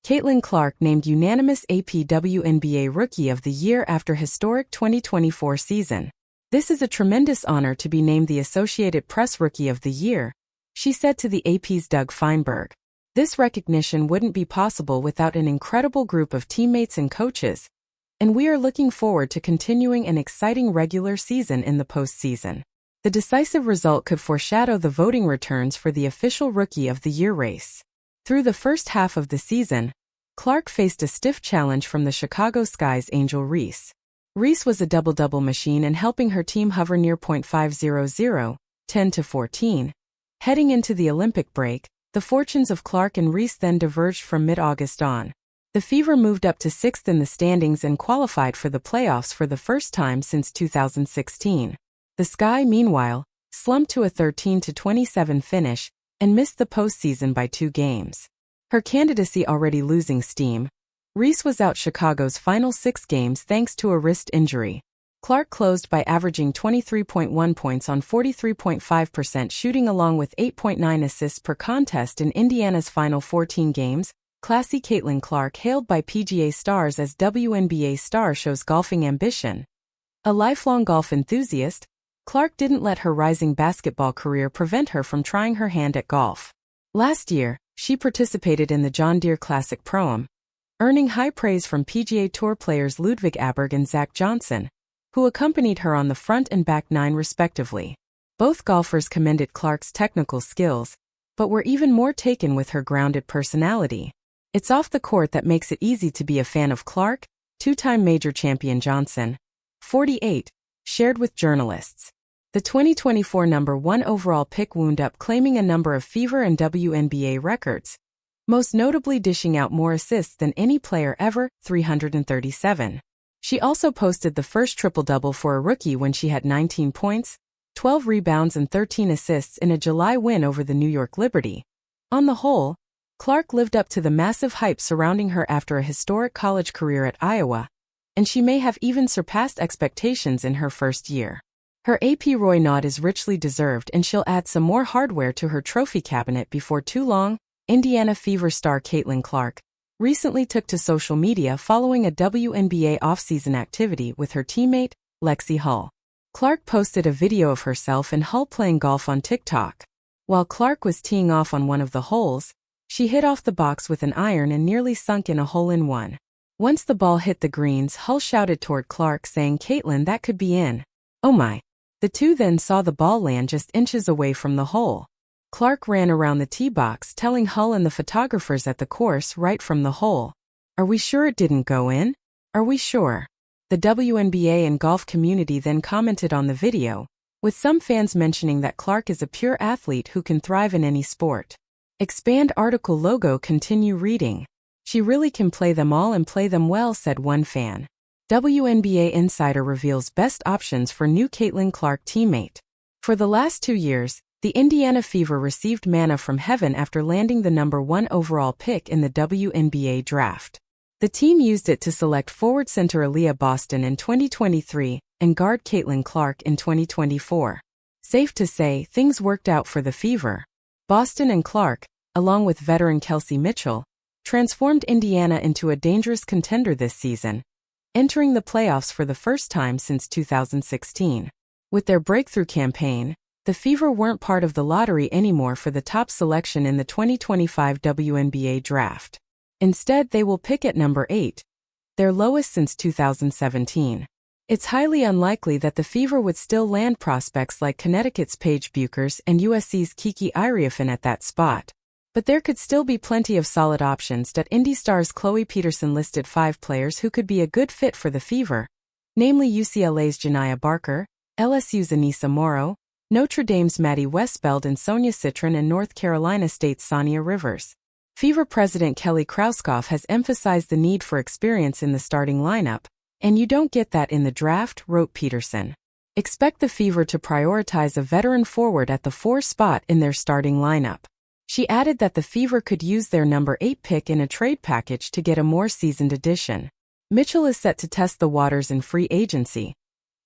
Caitlin Clark named unanimous AP WNBA Rookie of the Year after historic 2024 season. "This is a tremendous honor to be named the Associated Press Rookie of the Year," she said to the AP's Doug Feinberg. "This recognition wouldn't be possible without an incredible group of teammates and coaches, and we are looking forward to continuing an exciting regular season in the postseason." The decisive result could foreshadow the voting returns for the official Rookie of the Year race. Through the first half of the season, Clark faced a stiff challenge from the Chicago Sky's Angel Reese. Reese was a double-double machine and helping her team hover near .500, 10-14. Heading into the Olympic break, the fortunes of Clark and Reese then diverged from mid-August on. The Fever moved up to 6th in the standings and qualified for the playoffs for the first time since 2016. The Sky, meanwhile, slumped to a 13-27 finish and missed the postseason by 2 games. Her candidacy already losing steam, Reese was out Chicago's final 6 games thanks to a wrist injury. Clark closed by averaging 23.1 points on 43.5% shooting along with 8.9 assists per contest in Indiana's final 14 games. Classy Caitlin Clark, hailed by PGA stars as WNBA star, shows golfing ambition. A lifelong golf enthusiast, Clark didn't let her rising basketball career prevent her from trying her hand at golf. Last year, she participated in the John Deere Classic Pro-Am, earning high praise from PGA Tour players Ludwig Aberg and Zach Johnson, who accompanied her on the front and back 9 respectively. Both golfers commended Clark's technical skills, but were even more taken with her grounded personality. "It's off the court that makes it easy to be a fan of Clark," 2-time major champion Johnson, 48, shared with journalists. The 2024 number 1 overall pick wound up claiming a number of Fever and WNBA records, most notably dishing out more assists than any player ever, 337. She also posted the first triple-double for a rookie when she had 19 points, 12 rebounds and 13 assists in a July win over the New York Liberty. On the whole, Clark lived up to the massive hype surrounding her after a historic college career at Iowa, and she may have even surpassed expectations in her first year. Her AP Roy nod is richly deserved and she'll add some more hardware to her trophy cabinet before too long. Indiana Fever star Caitlin Clark recently took to social media following a WNBA offseason activity with her teammate, Lexi Hull. Clark posted a video of herself and Hull playing golf on TikTok. While Clark was teeing off on one of the holes, she hit off the box with an iron and nearly sunk in a hole-in-one. Once the ball hit the greens, Hull shouted toward Clark saying, "Caitlin, that could be in." "Oh my." The two then saw the ball land just inches away from the hole. Clark ran around the tee box telling Hull and the photographers at the course right from the hole, "Are we sure it didn't go in? Are we sure?" The WNBA and golf community then commented on the video, with some fans mentioning that Clark is a pure athlete who can thrive in any sport. Expand article logo continue reading. "She really can play them all and play them well," said one fan. WNBA Insider reveals best options for new Caitlin Clark teammate. For the last 2 years, the Indiana Fever received manna from heaven after landing the number 1 overall pick in the WNBA draft. The team used it to select forward center Aaliyah Boston in 2023 and guard Caitlin Clark in 2024. Safe to say, things worked out for the Fever. Boston and Clark, along with veteran Kelsey Mitchell, transformed Indiana into a dangerous contender this season, entering the playoffs for the first time since 2016. With their breakthrough campaign, the Fever weren't part of the lottery anymore for the top selection in the 2025 WNBA draft. Instead, they will pick at number 8, their lowest since 2017. It's highly unlikely that the Fever would still land prospects like Connecticut's Paige Buchers and USC's Kiki Iriefin at that spot. But there could still be plenty of solid options. Indy Star's Chloe Peterson listed 5 players who could be a good fit for the Fever, namely UCLA's Janiyah Barker, LSU's Anissa Morrow, Notre Dame's Maddie Westbeld and Sonia Citron, and North Carolina State's Sonia Rivers. Fever president Kelly Krauskopf has emphasized the need for experience in the starting lineup, and you don't get that in the draft, wrote Peterson. Expect the Fever to prioritize a veteran forward at the 4 spot in their starting lineup. She added that the Fever could use their number 8 pick in a trade package to get a more seasoned addition. Mitchell is set to test the waters in free agency,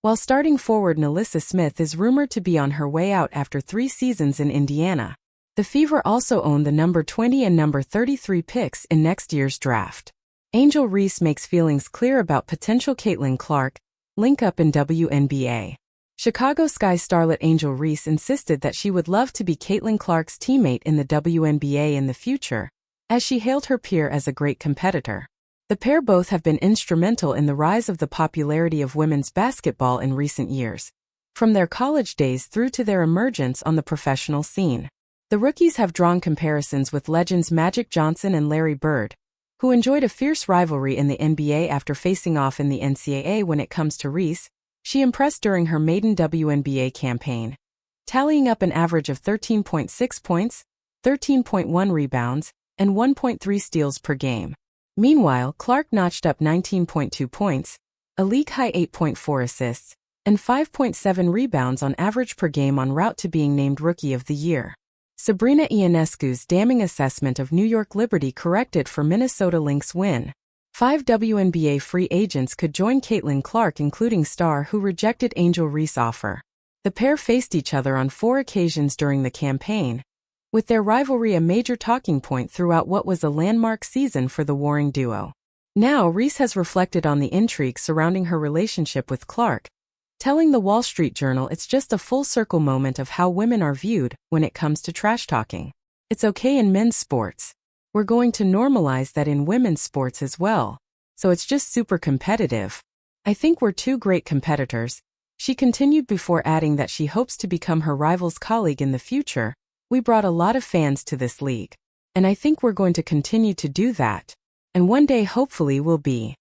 while starting forward Nalissa Smith is rumored to be on her way out after 3 seasons in Indiana. The Fever also own the number 20 and number 33 picks in next year's draft. Angel Reese makes feelings clear about potential Caitlin Clark link-up in WNBA. Chicago Sky starlet Angel Reese insisted that she would love to be Caitlin Clark's teammate in the WNBA in the future, as she hailed her peer as a great competitor. The pair both have been instrumental in the rise of the popularity of women's basketball in recent years, from their college days through to their emergence on the professional scene. The rookies have drawn comparisons with legends Magic Johnson and Larry Bird, who enjoyed a fierce rivalry in the NBA after facing off in the NCAA. When it comes to Reese, she impressed during her maiden WNBA campaign, tallying up an average of 13.6 points, 13.1 rebounds, and 1.3 steals per game. Meanwhile, Clark notched up 19.2 points, a league-high 8.4 assists, and 5.7 rebounds on average per game en route to being named Rookie of the Year. Sabrina Ionescu's damning assessment of New York Liberty corrected for Minnesota Lynx win. 5 WNBA free agents could join Caitlin Clark, including star who rejected Angel Reese offer. The pair faced each other on 4 occasions during the campaign, with their rivalry a major talking point throughout what was a landmark season for the warring duo. Now Reese has reflected on the intrigue surrounding her relationship with Clark, telling the Wall Street Journal it's just a full-circle moment of how women are viewed when it comes to trash-talking. It's okay in men's sports. We're going to normalize that in women's sports as well. So it's just super competitive. I think we're 2 great competitors, she continued before adding that she hopes to become her rival's colleague in the future. We brought a lot of fans to this league, and I think we're going to continue to do that. And one day hopefully we'll be